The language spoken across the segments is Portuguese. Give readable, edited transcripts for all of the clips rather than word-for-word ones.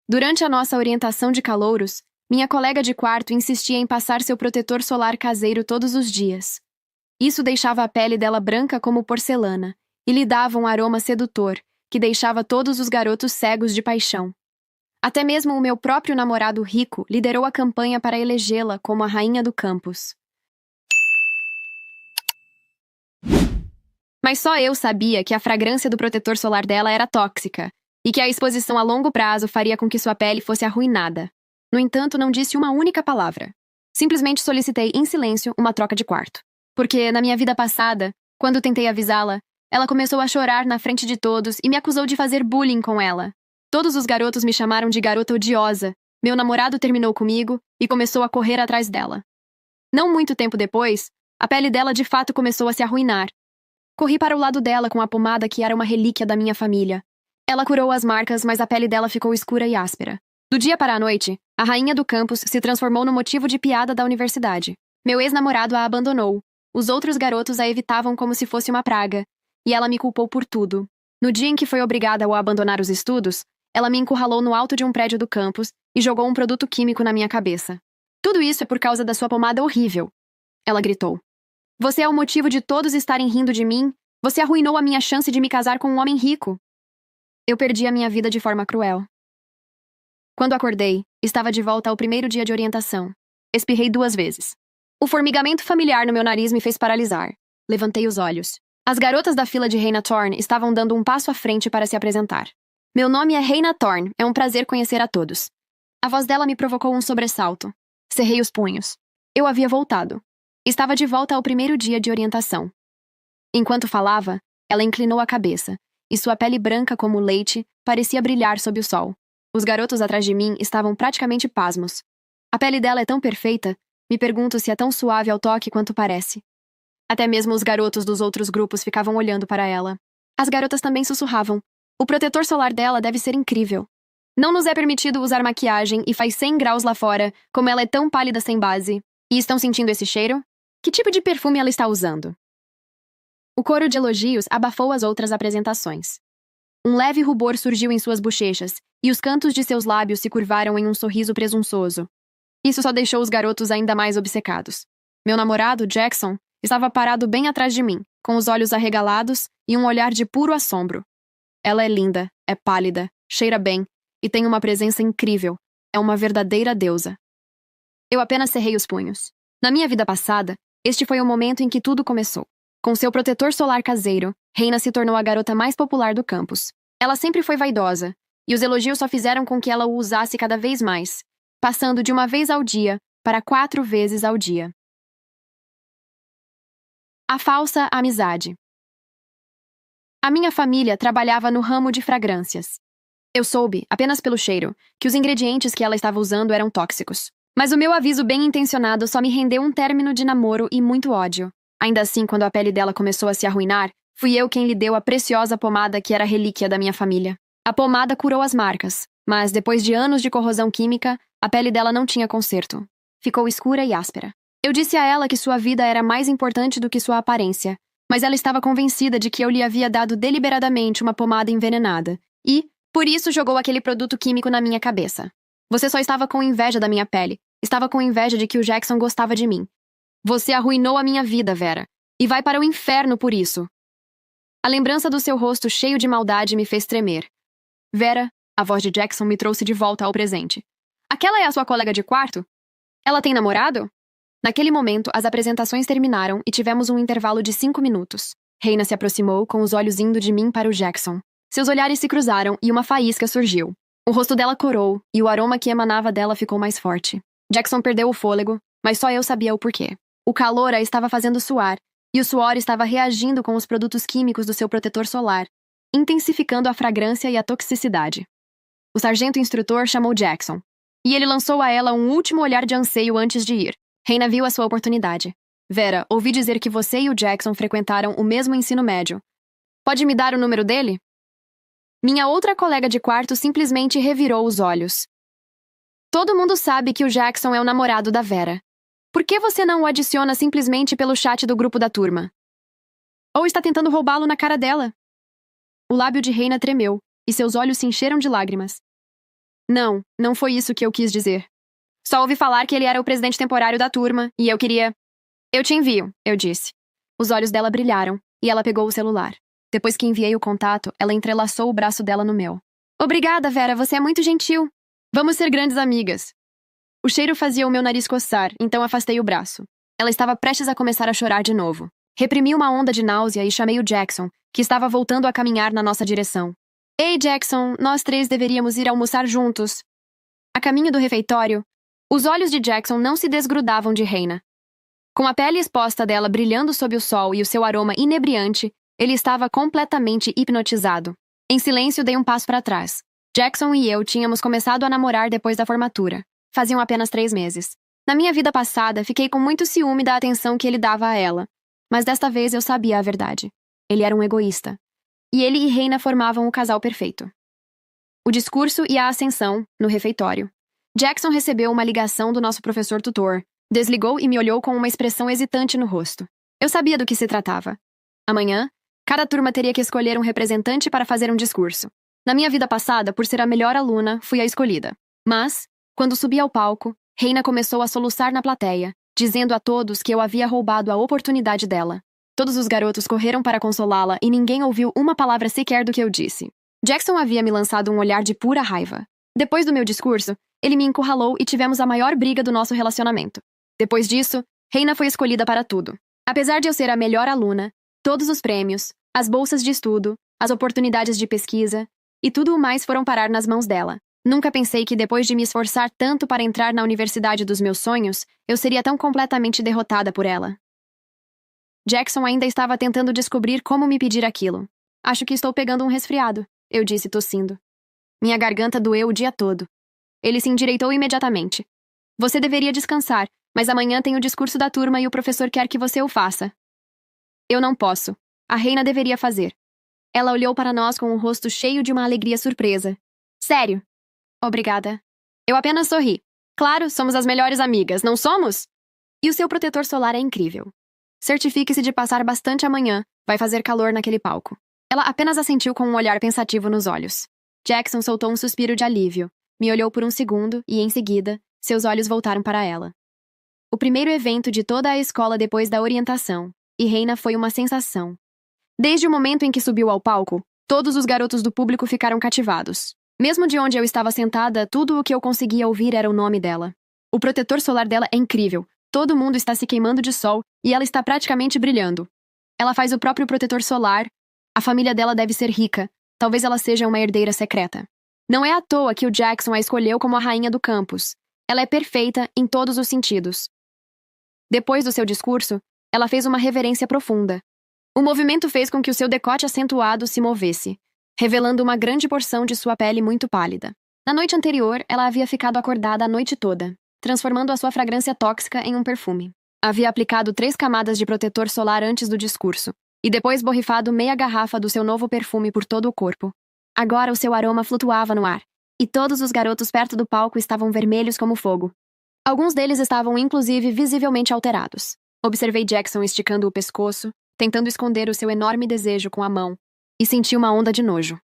Durante a nossa orientação de calouros, minha colega de quarto insistia em passar seu protetor solar caseiro todos os dias. Isso deixava a pele dela branca como porcelana e lhe dava um aroma sedutor que deixava todos os garotos cegos de paixão. Até mesmo o meu próprio namorado rico liderou a campanha para elegê-la como a rainha do campus. Mas só eu sabia que a fragrância do protetor solar dela era tóxica e que a exposição a longo prazo faria com que sua pele fosse arruinada. No entanto, não disse uma única palavra. Simplesmente solicitei em silêncio uma troca de quarto. Porque, na minha vida passada, quando tentei avisá-la, ela começou a chorar na frente de todos e me acusou de fazer bullying com ela. Todos os garotos me chamaram de garota odiosa. Meu namorado terminou comigo e começou a correr atrás dela. Não muito tempo depois, a pele dela de fato começou a se arruinar. Corri para o lado dela com a pomada que era uma relíquia da minha família. Ela curou as marcas, mas a pele dela ficou escura e áspera. Do dia para a noite, a rainha do campus se transformou no motivo de piada da universidade. Meu ex-namorado a abandonou. Os outros garotos a evitavam como se fosse uma praga. E ela me culpou por tudo. No dia em que foi obrigada a abandonar os estudos, ela me encurralou no alto de um prédio do campus e jogou um produto químico na minha cabeça. Tudo isso é por causa da sua pomada horrível. Ela gritou. Você é o motivo de todos estarem rindo de mim. Você arruinou a minha chance de me casar com um homem rico. Eu perdi a minha vida de forma cruel. Quando acordei, estava de volta ao primeiro dia de orientação. Espirrei 2 vezes. O formigamento familiar no meu nariz me fez paralisar. Levantei os olhos. As garotas da fila de Reina Thorne estavam dando um passo à frente para se apresentar. Meu nome é Reina Thorne, é um prazer conhecer a todos. A voz dela me provocou um sobressalto. Cerrei os punhos. Eu havia voltado. Estava de volta ao primeiro dia de orientação. Enquanto falava, ela inclinou a cabeça, e sua pele branca como leite parecia brilhar sob o sol. Os garotos atrás de mim estavam praticamente pasmos. A pele dela é tão perfeita, me pergunto se é tão suave ao toque quanto parece. Até mesmo os garotos dos outros grupos ficavam olhando para ela. As garotas também sussurravam. O protetor solar dela deve ser incrível. Não nos é permitido usar maquiagem e faz 100 graus lá fora, como ela é tão pálida sem base. E estão sentindo esse cheiro? Que tipo de perfume ela está usando? O coro de elogios abafou as outras apresentações. Um leve rubor surgiu em suas bochechas, e os cantos de seus lábios se curvaram em um sorriso presunçoso. Isso só deixou os garotos ainda mais obcecados. Meu namorado, Jackson, estava parado bem atrás de mim, com os olhos arregalados e um olhar de puro assombro. Ela é linda, é pálida, cheira bem e tem uma presença incrível. É uma verdadeira deusa. Eu apenas cerrei os punhos. Na minha vida passada, este foi o momento em que tudo começou. Com seu protetor solar caseiro, Reina se tornou a garota mais popular do campus. Ela sempre foi vaidosa, e os elogios só fizeram com que ela o usasse cada vez mais, passando de 1 vez ao dia para 4 vezes ao dia. A falsa amizade. A minha família trabalhava no ramo de fragrâncias. Eu soube, apenas pelo cheiro, que os ingredientes que ela estava usando eram tóxicos. Mas o meu aviso bem-intencionado só me rendeu um término de namoro e muito ódio. Ainda assim, quando a pele dela começou a se arruinar, fui eu quem lhe deu a preciosa pomada que era a relíquia da minha família. A pomada curou as marcas, mas depois de anos de corrosão química, a pele dela não tinha conserto. Ficou escura e áspera. Eu disse a ela que sua vida era mais importante do que sua aparência, mas ela estava convencida de que eu lhe havia dado deliberadamente uma pomada envenenada e, por isso, jogou aquele produto químico na minha cabeça. Você só estava com inveja da minha pele. Estava com inveja de que o Jackson gostava de mim. Você arruinou a minha vida, Vera, e vai para o inferno por isso. A lembrança do seu rosto cheio de maldade me fez tremer. Vera, a voz de Jackson me trouxe de volta ao presente. Aquela é a sua colega de quarto? Ela tem namorado? Naquele momento, as apresentações terminaram e tivemos um intervalo de 5 minutos. Reina se aproximou, com os olhos indo de mim para o Jackson. Seus olhares se cruzaram e uma faísca surgiu. O rosto dela corou e o aroma que emanava dela ficou mais forte. Jackson perdeu o fôlego, mas só eu sabia o porquê. O calor a estava fazendo suar, e o suor estava reagindo com os produtos químicos do seu protetor solar, intensificando a fragrância e a toxicidade. O sargento instrutor chamou Jackson, e ele lançou a ela um último olhar de anseio antes de ir. Reina viu a sua oportunidade. Vera, ouvi dizer que você e o Jackson frequentaram o mesmo ensino médio. Pode me dar o número dele? Minha outra colega de quarto simplesmente revirou os olhos. Todo mundo sabe que o Jackson é o namorado da Vera. Por que você não o adiciona simplesmente pelo chat do grupo da turma? Ou está tentando roubá-lo na cara dela? O lábio de Reina tremeu, e seus olhos se encheram de lágrimas. Não, não foi isso que eu quis dizer. Só ouvi falar que ele era o presidente temporário da turma, e eu queria... Eu te envio, eu disse. Os olhos dela brilharam, e ela pegou o celular. Depois que enviei o contato, ela entrelaçou o braço dela no meu. Obrigada, Vera, você é muito gentil. Vamos ser grandes amigas. O cheiro fazia o meu nariz coçar, então afastei o braço. Ela estava prestes a começar a chorar de novo. Reprimi uma onda de náusea e chamei o Jackson, que estava voltando a caminhar na nossa direção. Ei, Jackson, nós três deveríamos ir almoçar juntos. A caminho do refeitório, os olhos de Jackson não se desgrudavam de Reina. Com a pele exposta dela brilhando sob o sol e o seu aroma inebriante, ele estava completamente hipnotizado. Em silêncio, dei um passo para trás. Jackson e eu tínhamos começado a namorar depois da formatura. Faziam apenas 3 meses. Na minha vida passada, fiquei com muito ciúme da atenção que ele dava a ela. Mas desta vez eu sabia a verdade. Ele era um egoísta. E ele e Reina formavam o casal perfeito. O discurso e a ascensão, no refeitório. Jackson recebeu uma ligação do nosso professor tutor. Desligou e me olhou com uma expressão hesitante no rosto. Eu sabia do que se tratava. Amanhã, cada turma teria que escolher um representante para fazer um discurso. Na minha vida passada, por ser a melhor aluna, fui a escolhida. Mas, quando subi ao palco, Reina começou a soluçar na plateia, dizendo a todos que eu havia roubado a oportunidade dela. Todos os garotos correram para consolá-la e ninguém ouviu uma palavra sequer do que eu disse. Jackson havia me lançado um olhar de pura raiva. Depois do meu discurso, ele me encurralou e tivemos a maior briga do nosso relacionamento. Depois disso, Reina foi escolhida para tudo. Apesar de eu ser a melhor aluna, todos os prêmios, as bolsas de estudo, as oportunidades de pesquisa e tudo o mais foram parar nas mãos dela. Nunca pensei que depois de me esforçar tanto para entrar na universidade dos meus sonhos, eu seria tão completamente derrotada por ela. Jackson ainda estava tentando descobrir como me pedir aquilo. Acho que estou pegando um resfriado, eu disse tossindo. Minha garganta doeu o dia todo. Ele se endireitou imediatamente. Você deveria descansar, mas amanhã tem o discurso da turma e o professor quer que você o faça. Eu não posso. A Reina deveria fazer. Ela olhou para nós com o rosto cheio de uma alegria surpresa. Sério? Obrigada. Eu apenas sorri. Claro, somos as melhores amigas, não somos? E o seu protetor solar é incrível. Certifique-se de passar bastante amanhã. Vai fazer calor naquele palco. Ela apenas assentiu com um olhar pensativo nos olhos. Jackson soltou um suspiro de alívio. Me olhou por um segundo e, em seguida, seus olhos voltaram para ela. O primeiro evento de toda a escola depois da orientação, e Reina foi uma sensação. Desde o momento em que subiu ao palco, todos os garotos do público ficaram cativados. Mesmo de onde eu estava sentada, tudo o que eu conseguia ouvir era o nome dela. O protetor solar dela é incrível. Todo mundo está se queimando de sol e ela está praticamente brilhando. Ela faz o próprio protetor solar. A família dela deve ser rica. Talvez ela seja uma herdeira secreta. Não é à toa que o Jackson a escolheu como a rainha do campus. Ela é perfeita em todos os sentidos. Depois do seu discurso, ela fez uma reverência profunda. O movimento fez com que o seu decote acentuado se movesse, revelando uma grande porção de sua pele muito pálida. Na noite anterior, ela havia ficado acordada a noite toda, transformando a sua fragrância tóxica em um perfume. Havia aplicado 3 camadas de protetor solar antes do discurso, e depois borrifado meia garrafa do seu novo perfume por todo o corpo. Agora o seu aroma flutuava no ar, e todos os garotos perto do palco estavam vermelhos como fogo. Alguns deles estavam inclusive visivelmente alterados. Observei Jackson esticando o pescoço, tentando esconder o seu enorme desejo com a mão, e senti uma onda de nojo.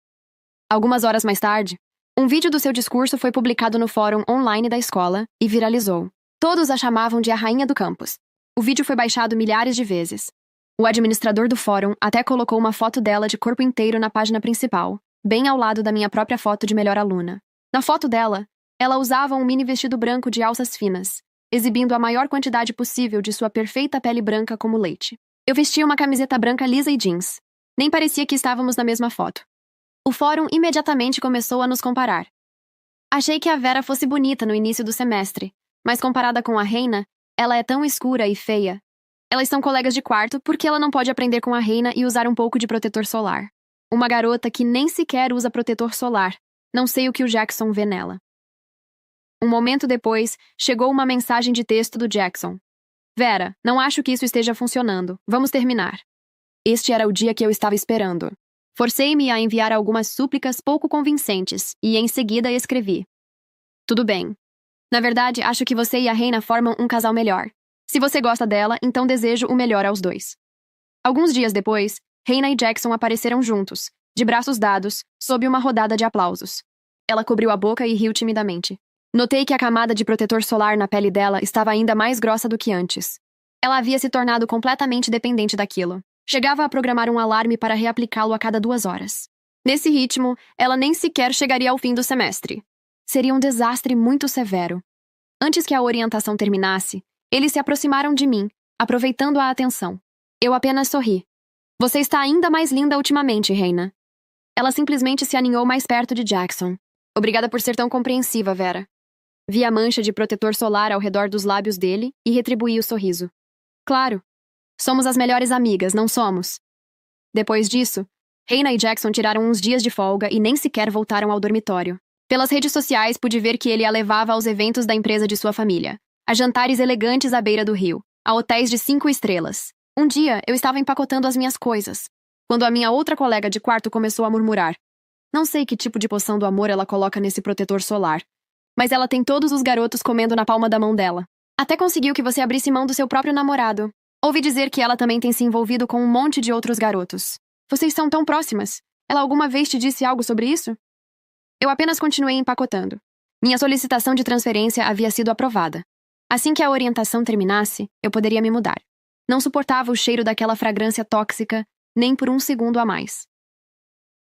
Algumas horas mais tarde, um vídeo do seu discurso foi publicado no fórum online da escola e viralizou. Todos a chamavam de a rainha do campus. O vídeo foi baixado milhares de vezes. O administrador do fórum até colocou uma foto dela de corpo inteiro na página principal, bem ao lado da minha própria foto de melhor aluna. Na foto dela, ela usava um mini vestido branco de alças finas, exibindo a maior quantidade possível de sua perfeita pele branca como leite. Eu vestia uma camiseta branca lisa e jeans. Nem parecia que estávamos na mesma foto. O fórum imediatamente começou a nos comparar. Achei que a Vera fosse bonita no início do semestre, mas comparada com a Reina, ela é tão escura e feia. Elas são colegas de quarto porque ela não pode aprender com a Reina e usar um pouco de protetor solar. Uma garota que nem sequer usa protetor solar. Não sei o que o Jackson vê nela. Um momento depois, chegou uma mensagem de texto do Jackson. Vera, não acho que isso esteja funcionando. Vamos terminar. Este era o dia que eu estava esperando. Forcei-me a enviar algumas súplicas pouco convincentes e, em seguida, escrevi. Tudo bem. Na verdade, acho que você e a Reina formam um casal melhor. Se você gosta dela, então desejo o melhor aos dois. Alguns dias depois, Reina e Jackson apareceram juntos, de braços dados, sob uma rodada de aplausos. Ela cobriu a boca e riu timidamente. Notei que a camada de protetor solar na pele dela estava ainda mais grossa do que antes. Ela havia se tornado completamente dependente daquilo. Chegava a programar um alarme para reaplicá-lo a cada 2 horas. Nesse ritmo, ela nem sequer chegaria ao fim do semestre. Seria um desastre muito severo. Antes que a orientação terminasse, eles se aproximaram de mim, aproveitando a atenção. Eu apenas sorri. Você está ainda mais linda ultimamente, Reina. Ela simplesmente se aninhou mais perto de Jackson. Obrigada por ser tão compreensiva, Vera. Vi a mancha de protetor solar ao redor dos lábios dele e retribuí o sorriso. Claro. Somos as melhores amigas, não somos? Depois disso, Reina e Jackson tiraram uns dias de folga e nem sequer voltaram ao dormitório. Pelas redes sociais pude ver que ele a levava aos eventos da empresa de sua família, a jantares elegantes à beira do rio, a hotéis de 5 estrelas. Um dia, eu estava empacotando as minhas coisas, quando a minha outra colega de quarto começou a murmurar. Não sei que tipo de poção do amor ela coloca nesse protetor solar, mas ela tem todos os garotos comendo na palma da mão dela. Até conseguiu que você abrisse mão do seu próprio namorado. Ouvi dizer que ela também tem se envolvido com um monte de outros garotos. Vocês são tão próximas. Ela alguma vez te disse algo sobre isso? Eu apenas continuei empacotando. Minha solicitação de transferência havia sido aprovada. Assim que a orientação terminasse, eu poderia me mudar. Não suportava o cheiro daquela fragrância tóxica, nem por um segundo a mais.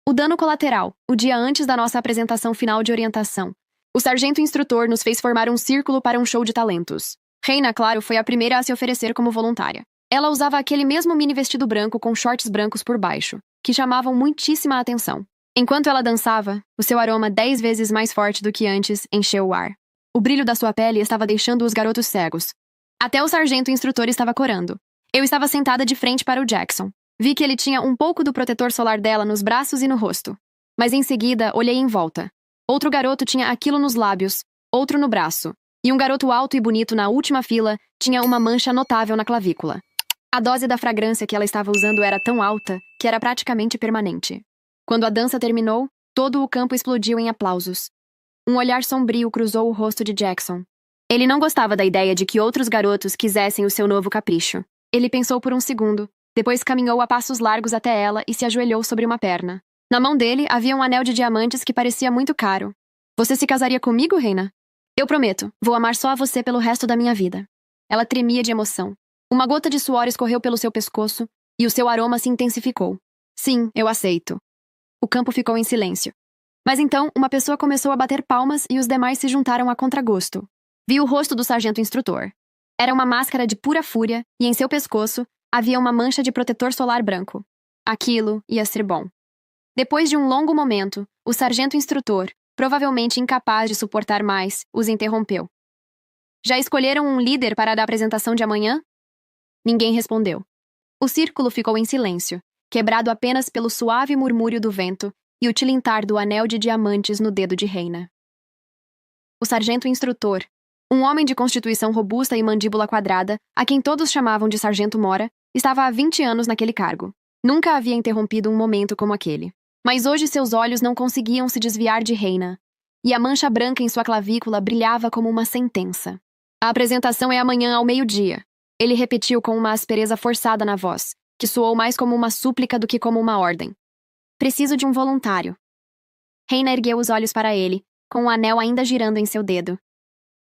O dano colateral, o dia antes da nossa apresentação final de orientação. O sargento instrutor nos fez formar um círculo para um show de talentos. Reina, claro, foi a primeira a se oferecer como voluntária. Ela usava aquele mesmo mini vestido branco com shorts brancos por baixo, que chamavam muitíssima atenção. Enquanto ela dançava, o seu aroma 10 vezes mais forte do que antes encheu o ar. O brilho da sua pele estava deixando os garotos cegos. Até o sargento instrutor estava corando. Eu estava sentada de frente para o Jackson. Vi que ele tinha um pouco do protetor solar dela nos braços e no rosto. Mas em seguida, olhei em volta. Outro garoto tinha aquilo nos lábios, outro no braço. E um garoto alto e bonito na última fila tinha uma mancha notável na clavícula. A dose da fragrância que ela estava usando era tão alta que era praticamente permanente. Quando a dança terminou, todo o campo explodiu em aplausos. Um olhar sombrio cruzou o rosto de Jackson. Ele não gostava da ideia de que outros garotos quisessem o seu novo capricho. Ele pensou por um segundo, depois caminhou a passos largos até ela e se ajoelhou sobre uma perna. Na mão dele havia um anel de diamantes que parecia muito caro. Você se casaria comigo, Reina? Eu prometo, vou amar só a você pelo resto da minha vida. Ela tremia de emoção. Uma gota de suor escorreu pelo seu pescoço e o seu aroma se intensificou. Sim, eu aceito. O campo ficou em silêncio. Mas então, uma pessoa começou a bater palmas e os demais se juntaram a contragosto. Vi o rosto do sargento instrutor. Era uma máscara de pura fúria e em seu pescoço havia uma mancha de protetor solar branco. Aquilo ia ser bom. Depois de um longo momento, o sargento instrutor, provavelmente incapaz de suportar mais, os interrompeu. Já escolheram um líder para a apresentação de amanhã? Ninguém respondeu. O círculo ficou em silêncio, quebrado apenas pelo suave murmúrio do vento e o tilintar do anel de diamantes no dedo de Reina. O sargento instrutor, um homem de constituição robusta e mandíbula quadrada, a quem todos chamavam de Sargento Mora, estava há 20 anos naquele cargo. Nunca havia interrompido um momento como aquele. Mas hoje seus olhos não conseguiam se desviar de Reina, e a mancha branca em sua clavícula brilhava como uma sentença. A apresentação é amanhã ao meio-dia. Ele repetiu com uma aspereza forçada na voz, que soou mais como uma súplica do que como uma ordem. Preciso de um voluntário. Reina ergueu os olhos para ele, com o anel ainda girando em seu dedo.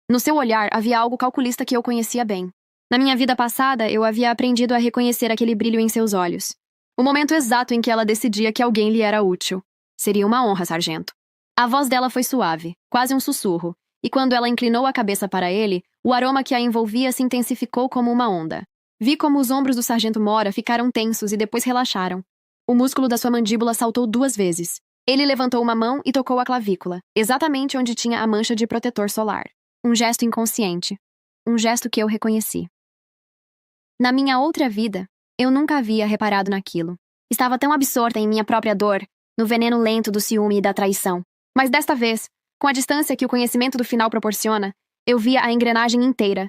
No seu olhar havia algo calculista que eu conhecia bem. Na minha vida passada, eu havia aprendido a reconhecer aquele brilho em seus olhos. O momento exato em que ela decidia que alguém lhe era útil. Seria uma honra, sargento. A voz dela foi suave, quase um sussurro, e quando ela inclinou a cabeça para ele, o aroma que a envolvia se intensificou como uma onda. Vi como os ombros do sargento Mora ficaram tensos e depois relaxaram. O músculo da sua mandíbula saltou 2 vezes. Ele levantou uma mão e tocou a clavícula, exatamente onde tinha a mancha de protetor solar. Um gesto inconsciente. Um gesto que eu reconheci. Na minha outra vida, eu nunca havia reparado naquilo. Estava tão absorta em minha própria dor, no veneno lento do ciúme e da traição. Mas desta vez, com a distância que o conhecimento do final proporciona, eu via a engrenagem inteira.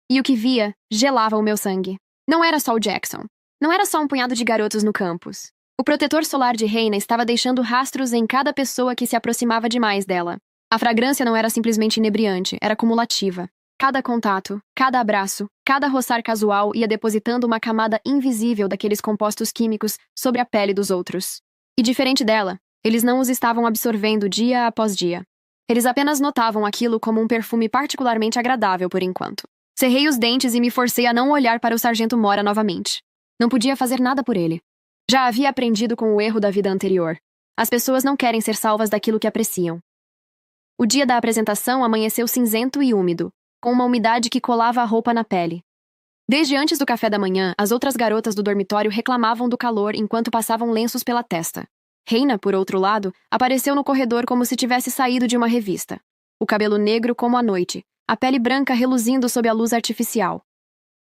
E o que via gelava o meu sangue. Não era só o Jackson. Não era só um punhado de garotos no campus. O protetor solar de Reina estava deixando rastros em cada pessoa que se aproximava demais dela. A fragrância não era simplesmente inebriante, era cumulativa. Cada contato, cada abraço, cada roçar casual ia depositando uma camada invisível daqueles compostos químicos sobre a pele dos outros. E diferente dela, Eles não os estavam absorvendo dia após dia. Eles apenas notavam aquilo como um perfume particularmente agradável por enquanto. Cerrei os dentes e me forcei a não olhar para o Sargento Mora novamente. Não podia fazer nada por ele. Já havia aprendido com o erro da vida anterior. As pessoas não querem ser salvas daquilo que apreciam. O dia da apresentação amanheceu cinzento e úmido, com uma umidade que colava a roupa na pele. Desde antes do café da manhã, as outras garotas do dormitório reclamavam do calor enquanto passavam lenços pela testa. Reina, por outro lado, apareceu no corredor como se tivesse saído de uma revista. O cabelo negro como a noite, a pele branca reluzindo sob a luz artificial.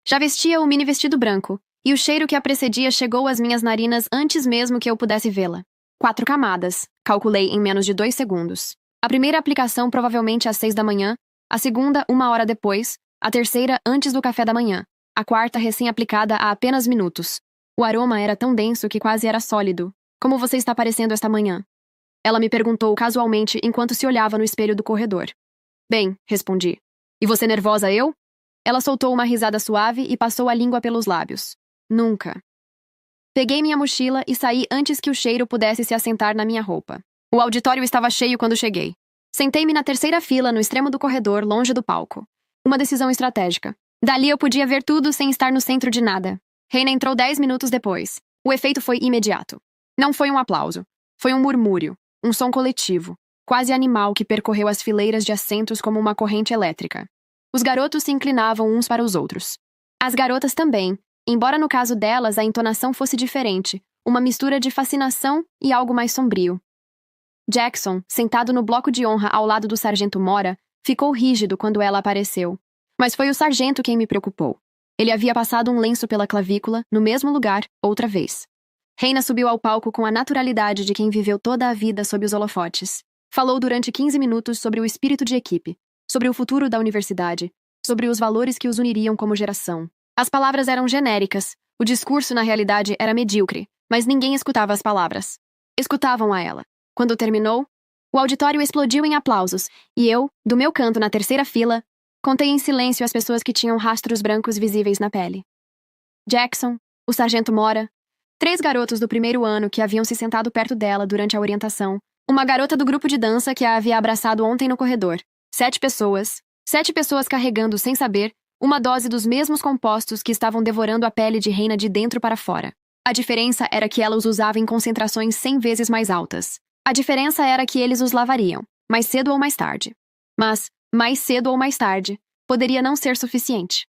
Já vestia o mini vestido branco, e o cheiro que a precedia chegou às minhas narinas antes mesmo que eu pudesse vê-la. 4 camadas, calculei em menos de 2 segundos. A primeira aplicação provavelmente às 6 da manhã, a segunda 1 hora depois, a terceira antes do café da manhã, a quarta recém-aplicada há apenas minutos. O aroma era tão denso que quase era sólido. Como você está parecendo esta manhã? Ela me perguntou casualmente enquanto se olhava no espelho do corredor. Bem, respondi. E você nervosa, eu? Ela soltou uma risada suave e passou a língua pelos lábios. Nunca. Peguei minha mochila e saí antes que o cheiro pudesse se assentar na minha roupa. O auditório estava cheio quando cheguei. Sentei-me na terceira fila, no extremo do corredor, longe do palco. Uma decisão estratégica. Dali eu podia ver tudo sem estar no centro de nada. Reina entrou 10 minutos depois. O efeito foi imediato. Não foi um aplauso. Foi um murmúrio. Um som coletivo. Quase animal que percorreu as fileiras de assentos como uma corrente elétrica. Os garotos se inclinavam uns para os outros. As garotas também, embora no caso delas a entonação fosse diferente, uma mistura de fascinação e algo mais sombrio. Jackson, sentado no bloco de honra ao lado do Sargento Mora, ficou rígido quando ela apareceu. Mas foi o sargento quem me preocupou. Ele havia passado um lenço pela clavícula, no mesmo lugar, outra vez. Reina subiu ao palco com a naturalidade de quem viveu toda a vida sob os holofotes. Falou durante 15 minutos sobre o espírito de equipe, sobre o futuro da universidade, sobre os valores que os uniriam como geração. As palavras eram genéricas, o discurso na realidade era medíocre, mas ninguém escutava as palavras. Escutavam a ela. Quando terminou, o auditório explodiu em aplausos, e eu, do meu canto na terceira fila, contei em silêncio as pessoas que tinham rastros brancos visíveis na pele. Jackson, o Sargento Mora, 3 garotos do primeiro ano que haviam se sentado perto dela durante a orientação, uma garota do grupo de dança que a havia abraçado ontem no corredor, 7 pessoas carregando sem saber uma dose dos mesmos compostos que estavam devorando a pele de Reina de dentro para fora. A diferença era que ela os usava em concentrações 100 vezes mais altas. A diferença era que eles os lavariam, mais cedo ou mais tarde. Mas, mais cedo ou mais tarde, poderia não ser suficiente.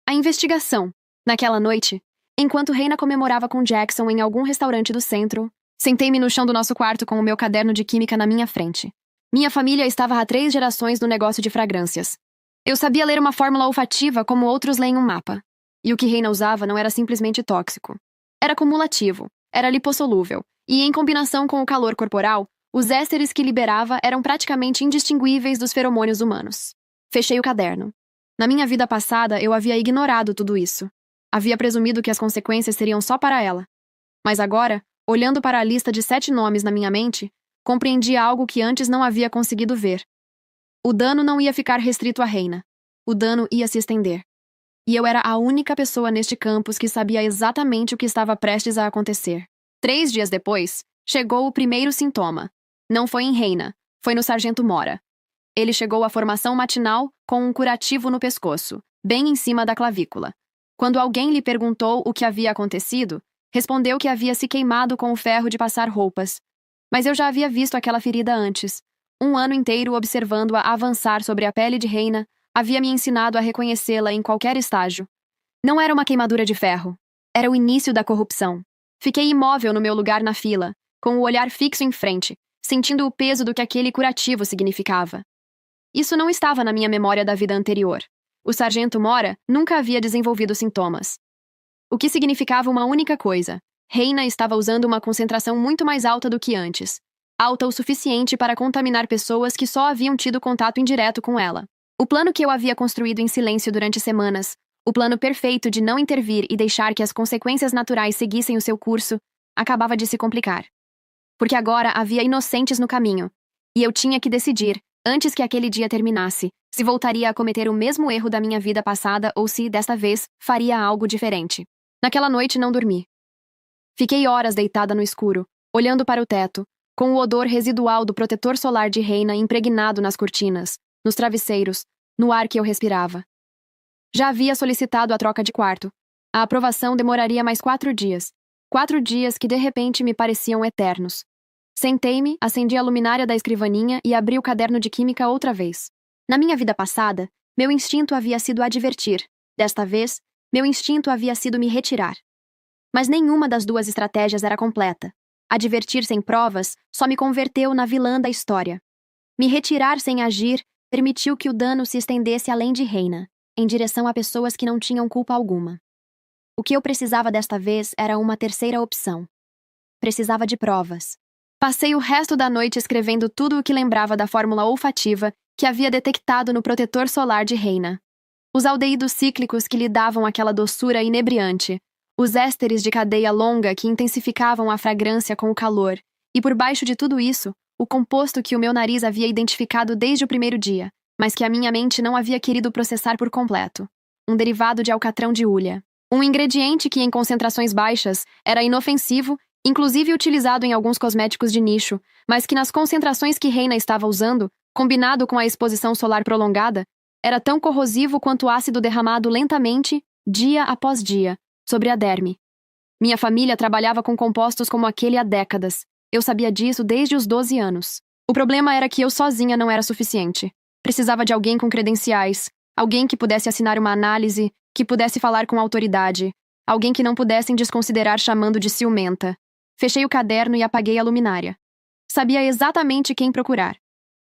A investigação. Naquela noite, enquanto Reina comemorava com Jackson em algum restaurante do centro, sentei-me no chão do nosso quarto com o meu caderno de química na minha frente. Minha família estava há 3 gerações no negócio de fragrâncias. Eu sabia ler uma fórmula olfativa como outros leem um mapa. E o que Reina usava não era simplesmente tóxico. Era cumulativo, era lipossolúvel, e em combinação com o calor corporal, os ésteres que liberava eram praticamente indistinguíveis dos feromônios humanos. Fechei o caderno. Na minha vida passada, eu havia ignorado tudo isso. Havia presumido que as consequências seriam só para ela. Mas agora, olhando para a lista de 7 nomes na minha mente, compreendi algo que antes não havia conseguido ver. O dano não ia ficar restrito à Reina. O dano ia se estender. E eu era a única pessoa neste campus que sabia exatamente o que estava prestes a acontecer. 3 dias depois, chegou o primeiro sintoma. Não foi em Reina, foi no Sargento Mora. Ele chegou à formação matinal com um curativo no pescoço, bem em cima da clavícula. Quando alguém lhe perguntou o que havia acontecido, respondeu que havia se queimado com o ferro de passar roupas. Mas eu já havia visto aquela ferida antes. Um ano inteiro observando-a avançar sobre a pele de Reina, havia me ensinado a reconhecê-la em qualquer estágio. Não era uma queimadura de ferro. Era o início da corrupção. Fiquei imóvel no meu lugar na fila, com o olhar fixo em frente, sentindo o peso do que aquele curativo significava. Isso não estava na minha memória da vida anterior. O Sargento Mora nunca havia desenvolvido sintomas. O que significava uma única coisa. Reina estava usando uma concentração muito mais alta do que antes. Alta o suficiente para contaminar pessoas que só haviam tido contato indireto com ela. O plano que eu havia construído em silêncio durante semanas, o plano perfeito de não intervir e deixar que as consequências naturais seguissem o seu curso, acabava de se complicar. Porque agora havia inocentes no caminho, e eu tinha que decidir, antes que aquele dia terminasse, se voltaria a cometer o mesmo erro da minha vida passada ou se, desta vez, faria algo diferente. Naquela noite não dormi. Fiquei horas deitada no escuro, olhando para o teto, com o odor residual do protetor solar de Reina impregnado nas cortinas, nos travesseiros, no ar que eu respirava. Já havia solicitado a troca de quarto. A aprovação demoraria mais 4 dias. 4 dias que de repente me pareciam eternos. Sentei-me, acendi a luminária da escrivaninha e abri o caderno de química outra vez. Na minha vida passada, meu instinto havia sido advertir. Desta vez, meu instinto havia sido me retirar. Mas nenhuma das duas estratégias era completa. Advertir sem provas só me converteu na vilã da história. Me retirar sem agir permitiu que o dano se estendesse além de Reina, em direção a pessoas que não tinham culpa alguma. O que eu precisava desta vez era uma terceira opção. Precisava de provas. Passei o resto da noite escrevendo tudo o que lembrava da fórmula olfativa que havia detectado no protetor solar de Reina. Os aldeídos cíclicos que lhe davam aquela doçura inebriante, os ésteres de cadeia longa que intensificavam a fragrância com o calor, e por baixo de tudo isso, o composto que o meu nariz havia identificado desde o primeiro dia, mas que a minha mente não havia querido processar por completo. Um derivado de alcatrão de hulha. Um ingrediente que, em concentrações baixas, era inofensivo, inclusive utilizado em alguns cosméticos de nicho, mas que nas concentrações que Reina estava usando, combinado com a exposição solar prolongada, era tão corrosivo quanto o ácido derramado lentamente, dia após dia, sobre a derme. Minha família trabalhava com compostos como aquele há décadas. Eu sabia disso desde os 12 anos. O problema era que eu sozinha não era suficiente. Precisava de alguém com credenciais, alguém que pudesse assinar uma análise, que pudesse falar com autoridade, alguém que não pudessem desconsiderar chamando de ciumenta. Fechei o caderno e apaguei a luminária. Sabia exatamente quem procurar.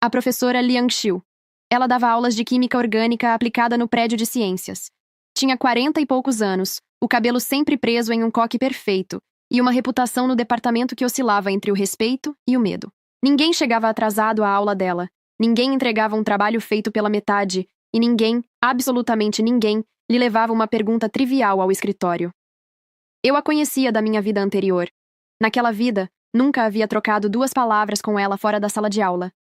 A professora Liang Xiu. Ela dava aulas de química orgânica aplicada no prédio de ciências. Tinha 40 e poucos anos, o cabelo sempre preso em um coque perfeito, e uma reputação no departamento que oscilava entre o respeito e o medo. Ninguém chegava atrasado à aula dela, ninguém entregava um trabalho feito pela metade, e ninguém, absolutamente ninguém, lhe levava uma pergunta trivial ao escritório. Eu a conhecia da minha vida anterior. Naquela vida, nunca havia trocado 2 palavras com ela fora da sala de aula.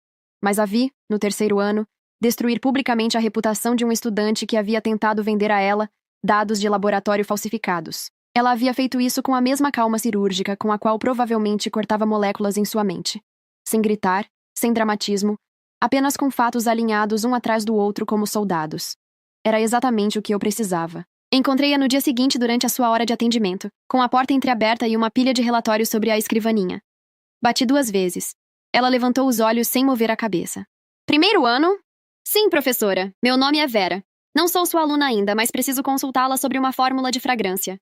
Mas a vi, no 3º ano, destruir publicamente a reputação de um estudante que havia tentado vender a ela dados de laboratório falsificados. Ela havia feito isso com a mesma calma cirúrgica com a qual provavelmente cortava moléculas em sua mente. Sem gritar, sem dramatismo, apenas com fatos alinhados um atrás do outro como soldados. Era exatamente o que eu precisava. Encontrei-a no dia seguinte durante a sua hora de atendimento, com a porta entreaberta e uma pilha de relatórios sobre a escrivaninha. Bati 2 vezes. Ela levantou os olhos sem mover a cabeça. 1º ano? Sim, professora. Meu nome é Vera. Não sou sua aluna ainda, mas preciso consultá-la sobre uma fórmula de fragrância.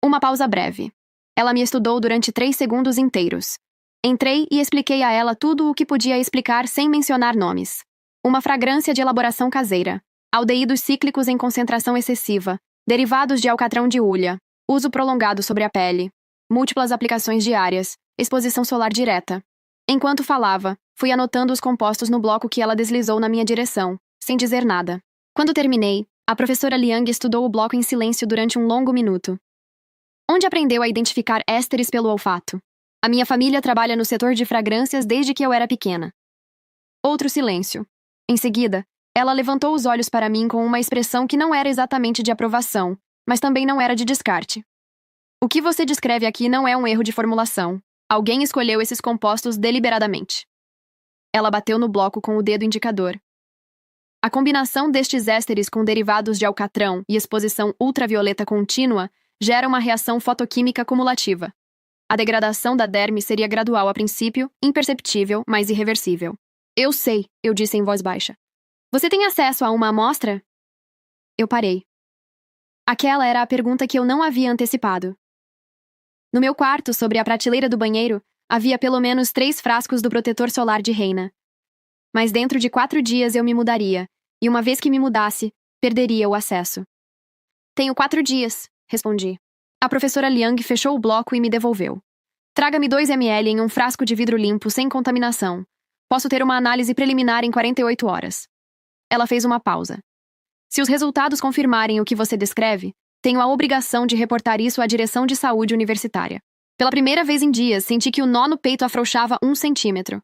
Uma pausa breve. Ela me estudou durante 3 segundos inteiros. Entrei e expliquei a ela tudo o que podia explicar sem mencionar nomes. Uma fragrância de elaboração caseira. Aldeídos cíclicos em concentração excessiva. Derivados de alcatrão de hulha. Uso prolongado sobre a pele. Múltiplas aplicações diárias. Exposição solar direta. Enquanto falava, fui anotando os compostos no bloco que ela deslizou na minha direção, sem dizer nada. Quando terminei, a professora Liang estudou o bloco em silêncio durante um longo minuto. Onde aprendeu a identificar ésteres pelo olfato? A minha família trabalha no setor de fragrâncias desde que eu era pequena. Outro silêncio. Em seguida, ela levantou os olhos para mim com uma expressão que não era exatamente de aprovação, mas também não era de descarte. O que você descreve aqui não é um erro de formulação. Alguém escolheu esses compostos deliberadamente. Ela bateu no bloco com o dedo indicador. A combinação destes ésteres com derivados de alcatrão e exposição ultravioleta contínua gera uma reação fotoquímica cumulativa. A degradação da derme seria gradual a princípio, imperceptível, mas irreversível. Eu sei, eu disse em voz baixa. Você tem acesso a uma amostra? Eu parei. Aquela era a pergunta que eu não havia antecipado. No meu quarto, sobre a prateleira do banheiro, havia pelo menos 3 frascos do protetor solar de Reina. Mas dentro de 4 dias eu me mudaria, e uma vez que me mudasse, perderia o acesso. Tenho 4 dias, respondi. A professora Liang fechou o bloco e me devolveu. Traga-me 2 ml em um frasco de vidro limpo sem contaminação. Posso ter uma análise preliminar em 48 horas. Ela fez uma pausa. Se os resultados confirmarem o que você descreve, tenho a obrigação de reportar isso à direção de saúde universitária. Pela primeira vez em dias, senti que o nó no peito afrouxava 1 centímetro.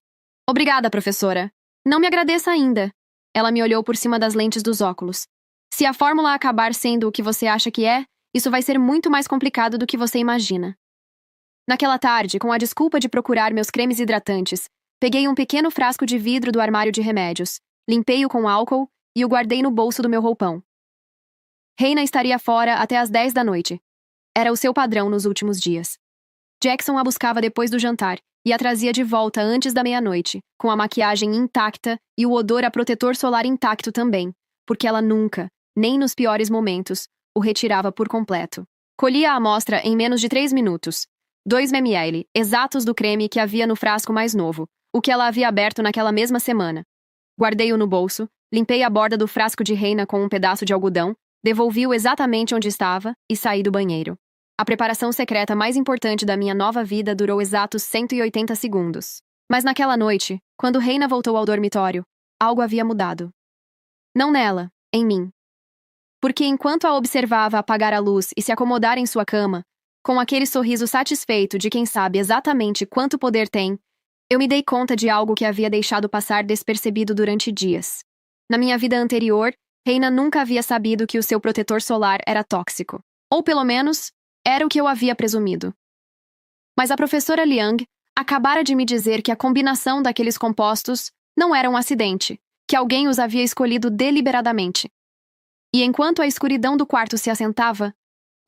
Obrigada, professora. Não me agradeça ainda. Ela me olhou por cima das lentes dos óculos. Se a fórmula acabar sendo o que você acha que é, isso vai ser muito mais complicado do que você imagina. Naquela tarde, com a desculpa de procurar meus cremes hidratantes, peguei um pequeno frasco de vidro do armário de remédios, limpei-o com álcool e o guardei no bolso do meu roupão. Reina estaria fora até às 10 da noite. Era o seu padrão nos últimos dias. Jackson a buscava depois do jantar e a trazia de volta antes da meia-noite, com a maquiagem intacta e o odor a protetor solar intacto também, porque ela nunca, nem nos piores momentos, o retirava por completo. Colhia a amostra em menos de 3 minutos. 2 ml, exatos do creme que havia no frasco mais novo, o que ela havia aberto naquela mesma semana. Guardei-o no bolso, limpei a borda do frasco de Reina com um pedaço de algodão, devolvi-o exatamente onde estava e saí do banheiro. A preparação secreta mais importante da minha nova vida durou exatos 180 segundos. Mas naquela noite, quando Reina voltou ao dormitório, algo havia mudado. Não nela, em mim. Porque enquanto a observava apagar a luz e se acomodar em sua cama, com aquele sorriso satisfeito de quem sabe exatamente quanto poder tem, eu me dei conta de algo que havia deixado passar despercebido durante dias. Na minha vida anterior, Reina nunca havia sabido que o seu protetor solar era tóxico. Ou pelo menos, era o que eu havia presumido. Mas a professora Liang acabara de me dizer que a combinação daqueles compostos não era um acidente, que alguém os havia escolhido deliberadamente. E enquanto a escuridão do quarto se assentava,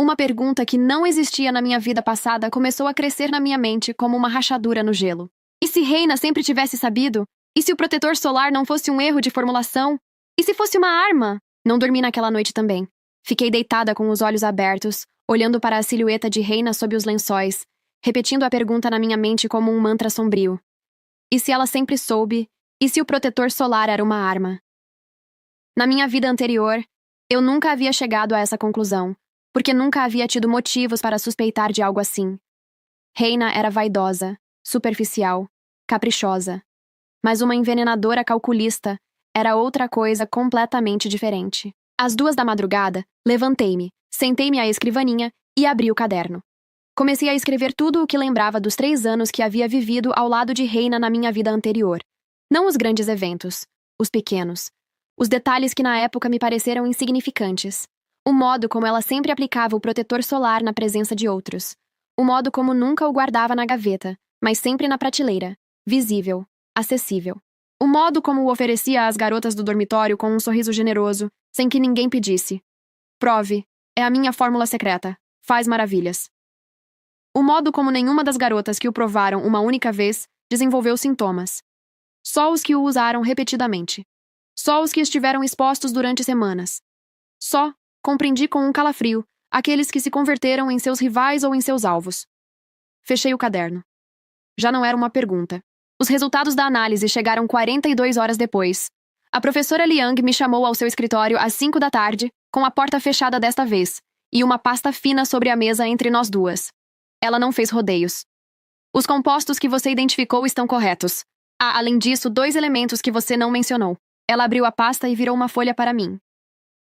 uma pergunta que não existia na minha vida passada começou a crescer na minha mente como uma rachadura no gelo. E se Reina sempre tivesse sabido? E se o protetor solar não fosse um erro de formulação? E se fosse uma arma? Não dormi naquela noite também. Fiquei deitada com os olhos abertos, olhando para a silhueta de Reina sob os lençóis, repetindo a pergunta na minha mente como um mantra sombrio. E se ela sempre soube? E se o protetor solar era uma arma? Na minha vida anterior, eu nunca havia chegado a essa conclusão, porque nunca havia tido motivos para suspeitar de algo assim. Reina era vaidosa, superficial, caprichosa. Mas uma envenenadora calculista era outra coisa completamente diferente. Às 2 da madrugada, levantei-me, sentei-me à escrivaninha e abri o caderno. Comecei a escrever tudo o que lembrava dos 3 anos que havia vivido ao lado de Reina na minha vida anterior. Não os grandes eventos, os pequenos. Os detalhes que na época me pareceram insignificantes. O modo como ela sempre aplicava o protetor solar na presença de outros. O modo como nunca o guardava na gaveta, mas sempre na prateleira, visível, acessível. O modo como o oferecia às garotas do dormitório com um sorriso generoso, sem que ninguém pedisse. Prove, é a minha fórmula secreta. Faz maravilhas. O modo como nenhuma das garotas que o provaram uma única vez desenvolveu sintomas. Só os que o usaram repetidamente. Só os que estiveram expostos durante semanas. Só, compreendi com um calafrio, aqueles que se converteram em seus rivais ou em seus alvos. Fechei o caderno. Já não era uma pergunta. Os resultados da análise chegaram 42 horas depois. A professora Liang me chamou ao seu escritório às 5 da tarde, com a porta fechada desta vez, e uma pasta fina sobre a mesa entre nós duas. Ela não fez rodeios. Os compostos que você identificou estão corretos. Há, além disso, 2 elementos que você não mencionou. Ela abriu a pasta e virou uma folha para mim.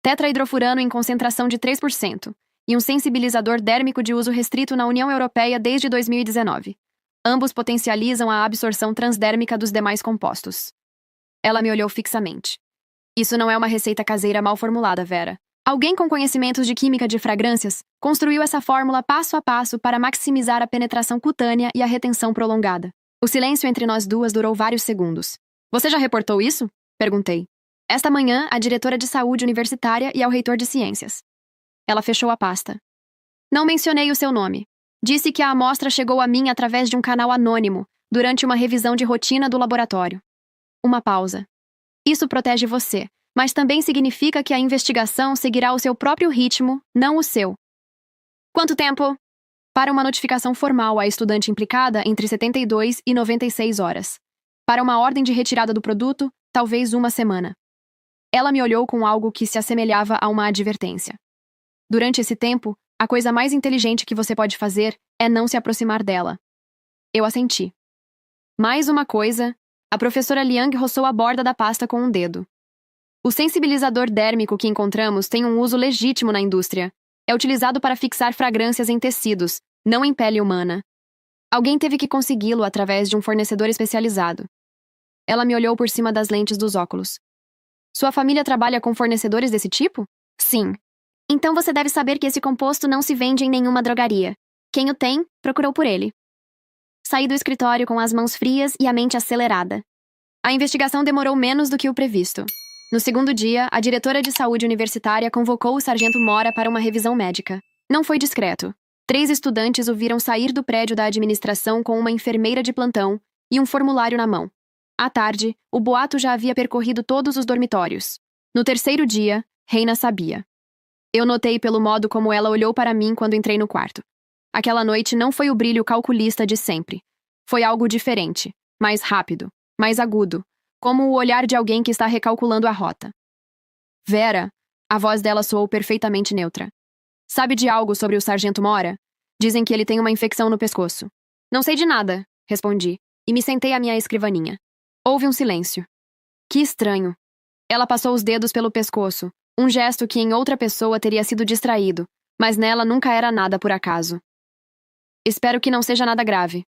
Tetrahidrofurano em concentração de 3% e um sensibilizador dérmico de uso restrito na União Europeia desde 2019. Ambos potencializam a absorção transdérmica dos demais compostos. Ela me olhou fixamente. Isso não é uma receita caseira mal formulada, Vera. Alguém com conhecimentos de química de fragrâncias construiu essa fórmula passo a passo para maximizar a penetração cutânea e a retenção prolongada. O silêncio entre nós duas durou vários segundos. Você já reportou isso? Perguntei. Esta manhã, à diretora de saúde universitária e ao reitor de ciências. Ela fechou a pasta. Não mencionei o seu nome. Disse que a amostra chegou a mim através de um canal anônimo, durante uma revisão de rotina do laboratório. Uma pausa. Isso protege você, mas também significa que a investigação seguirá o seu próprio ritmo, não o seu. Quanto tempo? Para uma notificação formal à estudante implicada, entre 72 e 96 horas. Para uma ordem de retirada do produto, talvez 1 semana. Ela me olhou com algo que se assemelhava a uma advertência. Durante esse tempo, a coisa mais inteligente que você pode fazer é não se aproximar dela. Eu assenti. Mais uma coisa, a professora Liang roçou a borda da pasta com um dedo. O sensibilizador dérmico que encontramos tem um uso legítimo na indústria. É utilizado para fixar fragrâncias em tecidos, não em pele humana. Alguém teve que consegui-lo através de um fornecedor especializado. Ela me olhou por cima das lentes dos óculos. Sua família trabalha com fornecedores desse tipo? Sim. Então você deve saber que esse composto não se vende em nenhuma drogaria. Quem o tem, procurou por ele. Saí do escritório com as mãos frias e a mente acelerada. A investigação demorou menos do que o previsto. No segundo dia, a diretora de saúde universitária convocou o sargento Mora para uma revisão médica. Não foi discreto. 3 estudantes o viram sair do prédio da administração com uma enfermeira de plantão e um formulário na mão. À tarde, o boato já havia percorrido todos os dormitórios. No terceiro dia, Reina sabia. Eu notei pelo modo como ela olhou para mim quando entrei no quarto. Aquela noite não foi o brilho calculista de sempre. Foi algo diferente, mais rápido, mais agudo, como o olhar de alguém que está recalculando a rota. Vera, a voz dela soou perfeitamente neutra. Sabe de algo sobre o sargento Mora? Dizem que ele tem uma infecção no pescoço. Não sei de nada, respondi, e me sentei à minha escrivaninha. Houve um silêncio. Que estranho. Ela passou os dedos pelo pescoço, um gesto que em outra pessoa teria sido distraído, mas nela nunca era nada por acaso. Espero que não seja nada grave.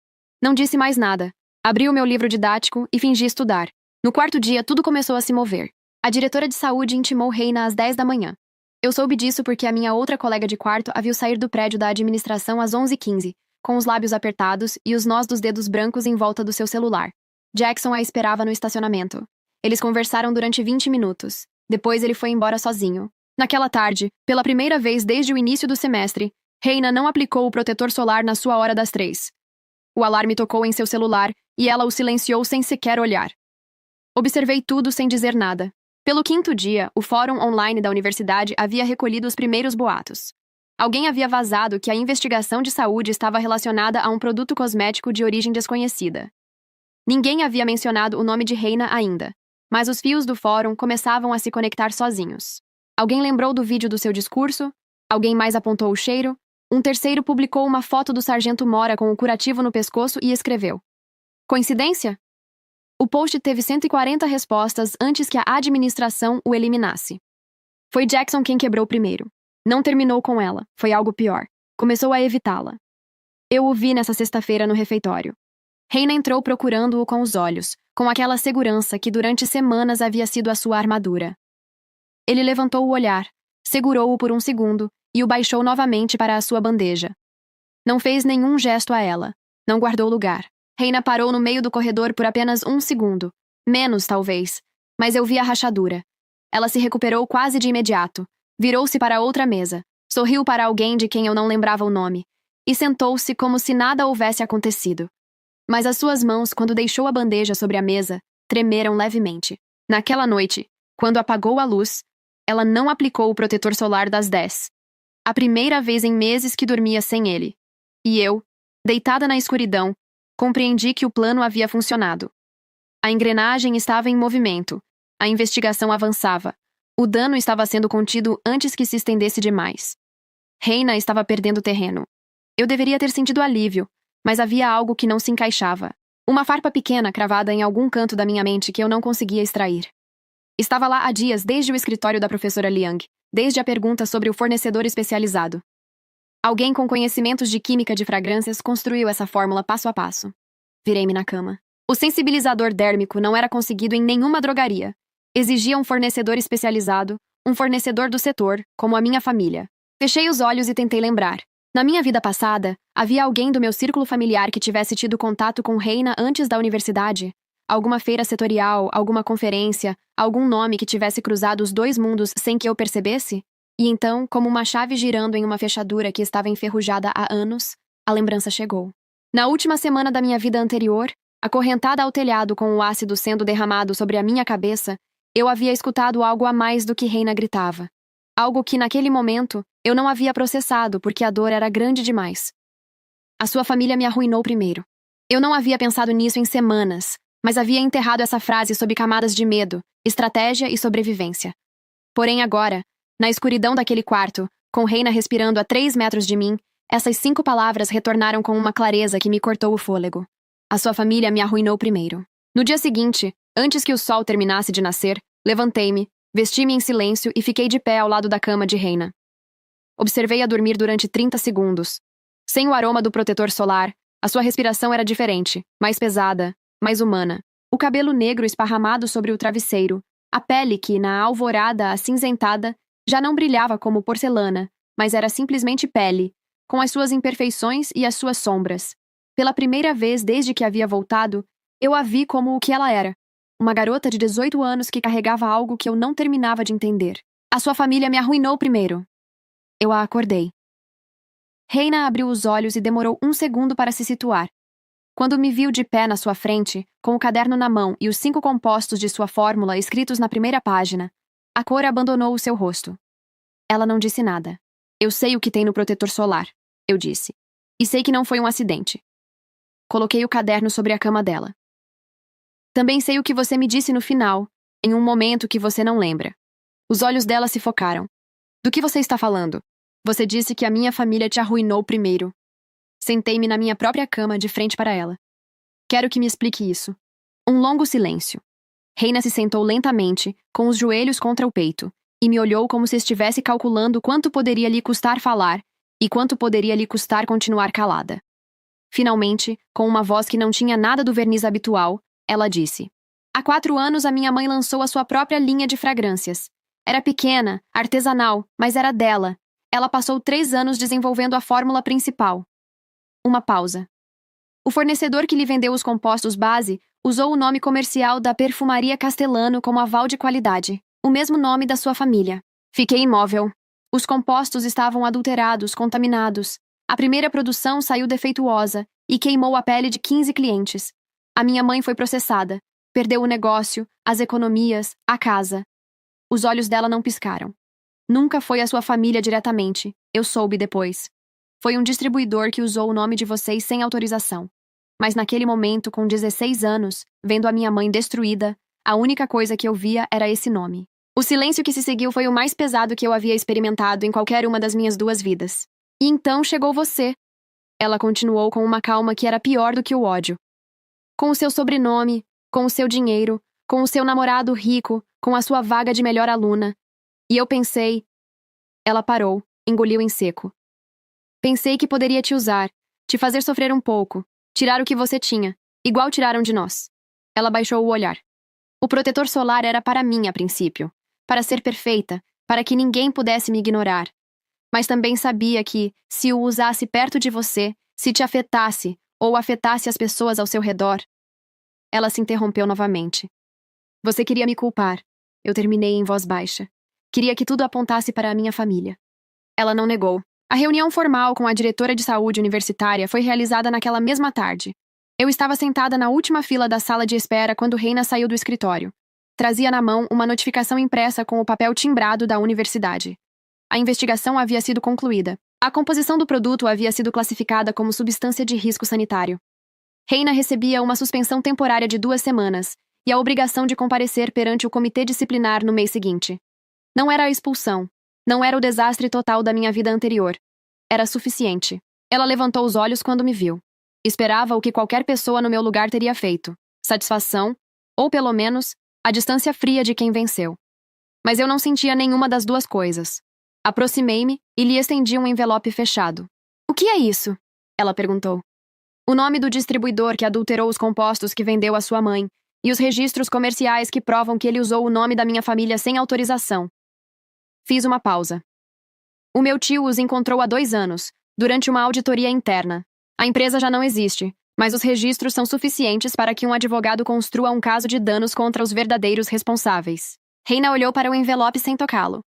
Não disse mais nada. Abri o meu livro didático e fingi estudar. No quarto dia, tudo começou a se mover. A diretora de saúde intimou Reina às 10 da manhã. Eu soube disso porque a minha outra colega de quarto a viu sair do prédio da administração às 11h15, com os lábios apertados e os nós dos dedos brancos em volta do seu celular. Jackson a esperava no estacionamento. Eles conversaram durante 20 minutos. Depois ele foi embora sozinho. Naquela tarde, pela primeira vez desde o início do semestre, Reina não aplicou o protetor solar na sua hora das 3. O alarme tocou em seu celular e ela o silenciou sem sequer olhar. Observei tudo sem dizer nada. Pelo quinto dia, o fórum online da universidade havia recolhido os primeiros boatos. Alguém havia vazado que a investigação de saúde estava relacionada a um produto cosmético de origem desconhecida. Ninguém havia mencionado o nome de Reina ainda, mas os fios do fórum começavam a se conectar sozinhos. Alguém lembrou do vídeo do seu discurso, alguém mais apontou o cheiro, um terceiro publicou uma foto do sargento Mora com o curativo no pescoço e escreveu: Coincidência? O post teve 140 respostas antes que a administração o eliminasse. Foi Jackson quem quebrou primeiro. Não terminou com ela, foi algo pior. Começou a evitá-la. Eu o vi nessa sexta-feira no refeitório. Reina entrou procurando-o com os olhos, com aquela segurança que durante semanas havia sido a sua armadura. Ele levantou o olhar, segurou-o por um segundo e o baixou novamente para a sua bandeja. Não fez nenhum gesto a ela. Não guardou lugar. Reina parou no meio do corredor por apenas 1 segundo. Menos, talvez. Mas eu vi a rachadura. Ela se recuperou quase de imediato. Virou-se para outra mesa. Sorriu para alguém de quem eu não lembrava o nome. E sentou-se como se nada houvesse acontecido. Mas as suas mãos, quando deixou a bandeja sobre a mesa, tremeram levemente. Naquela noite, quando apagou a luz, ela não aplicou o protetor solar das 10. A primeira vez em meses que dormia sem ele. E eu, deitada na escuridão, compreendi que o plano havia funcionado. A engrenagem estava em movimento. A investigação avançava. O dano estava sendo contido antes que se estendesse demais. Reina estava perdendo terreno. Eu deveria ter sentido alívio, mas havia algo que não se encaixava. Uma farpa pequena cravada em algum canto da minha mente que eu não conseguia extrair. Estava lá há dias desde o escritório da professora Liang, desde a pergunta sobre o fornecedor especializado. Alguém com conhecimentos de química de fragrâncias construiu essa fórmula passo a passo. Virei-me na cama. O sensibilizador dérmico não era conseguido em nenhuma drogaria. Exigia um fornecedor especializado, um fornecedor do setor, como a minha família. Fechei os olhos e tentei lembrar. Na minha vida passada, havia alguém do meu círculo familiar que tivesse tido contato com Reina antes da universidade? Alguma feira setorial, alguma conferência, algum nome que tivesse cruzado os 2 mundos sem que eu percebesse? E então, como uma chave girando em uma fechadura que estava enferrujada há anos, a lembrança chegou. Na última semana da minha vida anterior, acorrentada ao telhado com o ácido sendo derramado sobre a minha cabeça, eu havia escutado algo a mais do que Reina gritava. Algo que, naquele momento, eu não havia processado porque a dor era grande demais. A sua família me arruinou primeiro. Eu não havia pensado nisso em semanas, mas havia enterrado essa frase sob camadas de medo, estratégia e sobrevivência. Porém agora, na escuridão daquele quarto, com Reina respirando a 3 metros de mim, essas 5 palavras retornaram com uma clareza que me cortou o fôlego. A sua família me arruinou primeiro. No dia seguinte, antes que o sol terminasse de nascer, levantei-me, vesti-me em silêncio e fiquei de pé ao lado da cama de Reina. Observei-a dormir durante 30 segundos. Sem o aroma do protetor solar, a sua respiração era diferente, mais pesada, mais humana. O cabelo negro esparramado sobre o travesseiro, a pele que, na alvorada acinzentada, já não brilhava como porcelana, mas era simplesmente pele, com as suas imperfeições e as suas sombras. Pela primeira vez desde que havia voltado, eu a vi como o que ela era. Uma garota de 18 anos que carregava algo que eu não terminava de entender. A sua família me arruinou primeiro. Eu a acordei. Reina abriu os olhos e demorou um segundo para se situar. Quando me viu de pé na sua frente, com o caderno na mão e os 5 compostos de sua fórmula escritos na primeira página, a cor abandonou o seu rosto. Ela não disse nada. Eu sei o que tem no protetor solar, eu disse. E sei que não foi um acidente. Coloquei o caderno sobre a cama dela. Também sei o que você me disse no final, em um momento que você não lembra. Os olhos dela se focaram. Do que você está falando? Você disse que a minha família te arruinou primeiro. Sentei-me na minha própria cama de frente para ela. Quero que me explique isso. Um longo silêncio. Reina se sentou lentamente, com os joelhos contra o peito, e me olhou como se estivesse calculando quanto poderia lhe custar falar e quanto poderia lhe custar continuar calada. Finalmente, com uma voz que não tinha nada do verniz habitual, ela disse: Há 4 anos a minha mãe lançou a sua própria linha de fragrâncias. Era pequena, artesanal, mas era dela. Ela passou 3 anos desenvolvendo a fórmula principal. Uma pausa. O fornecedor que lhe vendeu os compostos base usou o nome comercial da Perfumaria Castellano como aval de qualidade, o mesmo nome da sua família. Fiquei imóvel. Os compostos estavam adulterados, contaminados. A primeira produção saiu defeituosa e queimou a pele de 15 clientes. A minha mãe foi processada. Perdeu o negócio, as economias, a casa. Os olhos dela não piscaram. Nunca foi a sua família diretamente. Eu soube depois. Foi um distribuidor que usou o nome de vocês sem autorização. Mas naquele momento, com 16 anos, vendo a minha mãe destruída, a única coisa que eu via era esse nome. O silêncio que se seguiu foi o mais pesado que eu havia experimentado em qualquer uma das minhas 2 vidas. E então chegou você. Ela continuou com uma calma que era pior do que o ódio. Com o seu sobrenome, com o seu dinheiro, com o seu namorado rico, com a sua vaga de melhor aluna. E eu pensei... Ela parou, engoliu em seco. Pensei que poderia te usar, te fazer sofrer um pouco, tirar o que você tinha, igual tiraram de nós. Ela baixou o olhar. O protetor solar era para mim a princípio, para ser perfeita, para que ninguém pudesse me ignorar. Mas também sabia que, se o usasse perto de você, se te afetasse, ou afetasse as pessoas ao seu redor... Ela se interrompeu novamente. Você queria me culpar. Eu terminei em voz baixa. Queria que tudo apontasse para a minha família. Ela não negou. A reunião formal com a diretora de saúde universitária foi realizada naquela mesma tarde. Eu estava sentada na última fila da sala de espera quando Reina saiu do escritório. Trazia na mão uma notificação impressa com o papel timbrado da universidade. A investigação havia sido concluída. A composição do produto havia sido classificada como substância de risco sanitário. Reina recebia uma suspensão temporária de 2 semanas e a obrigação de comparecer perante o comitê disciplinar no mês seguinte. Não era a expulsão. Não era o desastre total da minha vida anterior. Era suficiente. Ela levantou os olhos quando me viu. Esperava o que qualquer pessoa no meu lugar teria feito. Satisfação, ou pelo menos, a distância fria de quem venceu. Mas eu não sentia nenhuma das 2 coisas. Aproximei-me e lhe estendi um envelope fechado. O que é isso? Ela perguntou. O nome do distribuidor que adulterou os compostos que vendeu à sua mãe e os registros comerciais que provam que ele usou o nome da minha família sem autorização. Fiz uma pausa. O meu tio os encontrou há 2 anos, durante uma auditoria interna. A empresa já não existe, mas os registros são suficientes para que um advogado construa um caso de danos contra os verdadeiros responsáveis. Reina olhou para o envelope sem tocá-lo.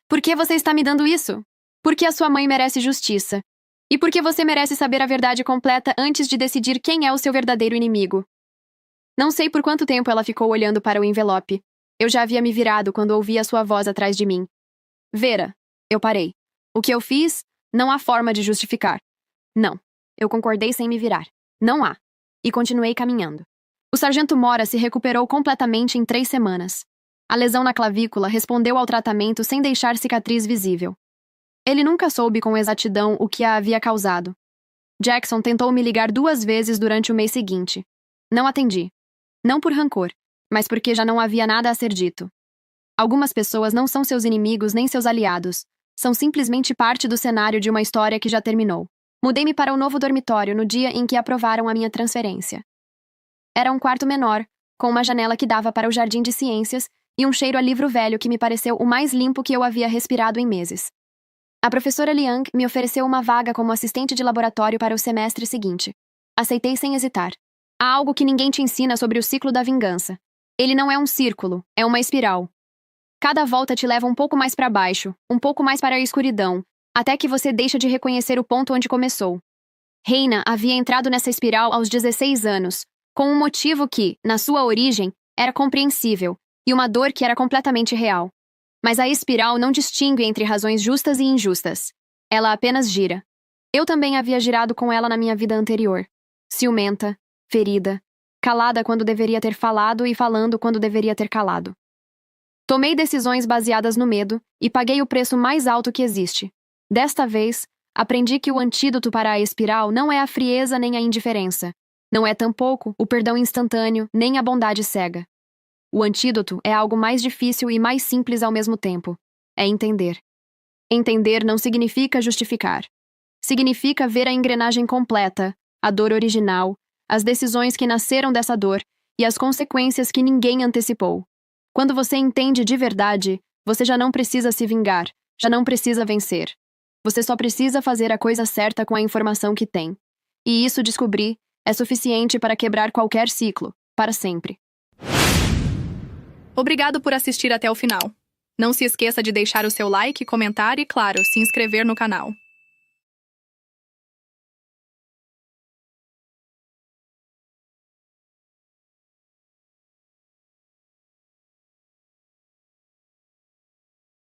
Por que você está me dando isso? Porque a sua mãe merece justiça. E porque você merece saber a verdade completa antes de decidir quem é o seu verdadeiro inimigo. Não sei por quanto tempo ela ficou olhando para o envelope. Eu já havia me virado quando ouvi a sua voz atrás de mim. Vera, eu parei. O que eu fiz, não há forma de justificar. Não. Eu concordei sem me virar. Não há. E continuei caminhando. O sargento Mora se recuperou completamente em 3 semanas. A lesão na clavícula respondeu ao tratamento sem deixar cicatriz visível. Ele nunca soube com exatidão o que a havia causado. Jackson tentou me ligar 2 vezes durante o mês seguinte. Não atendi. Não por rancor, mas porque já não havia nada a ser dito. Algumas pessoas não são seus inimigos nem seus aliados. São simplesmente parte do cenário de uma história que já terminou. Mudei-me para o novo dormitório no dia em que aprovaram a minha transferência. Era um quarto menor, com uma janela que dava para o jardim de ciências e um cheiro a livro velho que me pareceu o mais limpo que eu havia respirado em meses. A professora Liang me ofereceu uma vaga como assistente de laboratório para o semestre seguinte. Aceitei sem hesitar. Há algo que ninguém te ensina sobre o ciclo da vingança. Ele não é um círculo, é uma espiral. Cada volta te leva um pouco mais para baixo, um pouco mais para a escuridão, até que você deixa de reconhecer o ponto onde começou. Reina havia entrado nessa espiral aos 16 anos, com um motivo que, na sua origem, era compreensível, e uma dor que era completamente real. Mas a espiral não distingue entre razões justas e injustas. Ela apenas gira. Eu também havia girado com ela na minha vida anterior. Ciumenta, ferida, calada quando deveria ter falado e falando quando deveria ter calado. Tomei decisões baseadas no medo e paguei o preço mais alto que existe. Desta vez, aprendi que o antídoto para a espiral não é a frieza nem a indiferença. Não é tampouco o perdão instantâneo nem a bondade cega. O antídoto é algo mais difícil e mais simples ao mesmo tempo. É entender. Entender não significa justificar. Significa ver a engrenagem completa, a dor original, as decisões que nasceram dessa dor e as consequências que ninguém antecipou. Quando você entende de verdade, você já não precisa se vingar, já não precisa vencer. Você só precisa fazer a coisa certa com a informação que tem. E isso descobri é suficiente para quebrar qualquer ciclo, para sempre. Obrigado por assistir até o final. Não se esqueça de deixar o seu like, comentar e, claro, se inscrever no canal.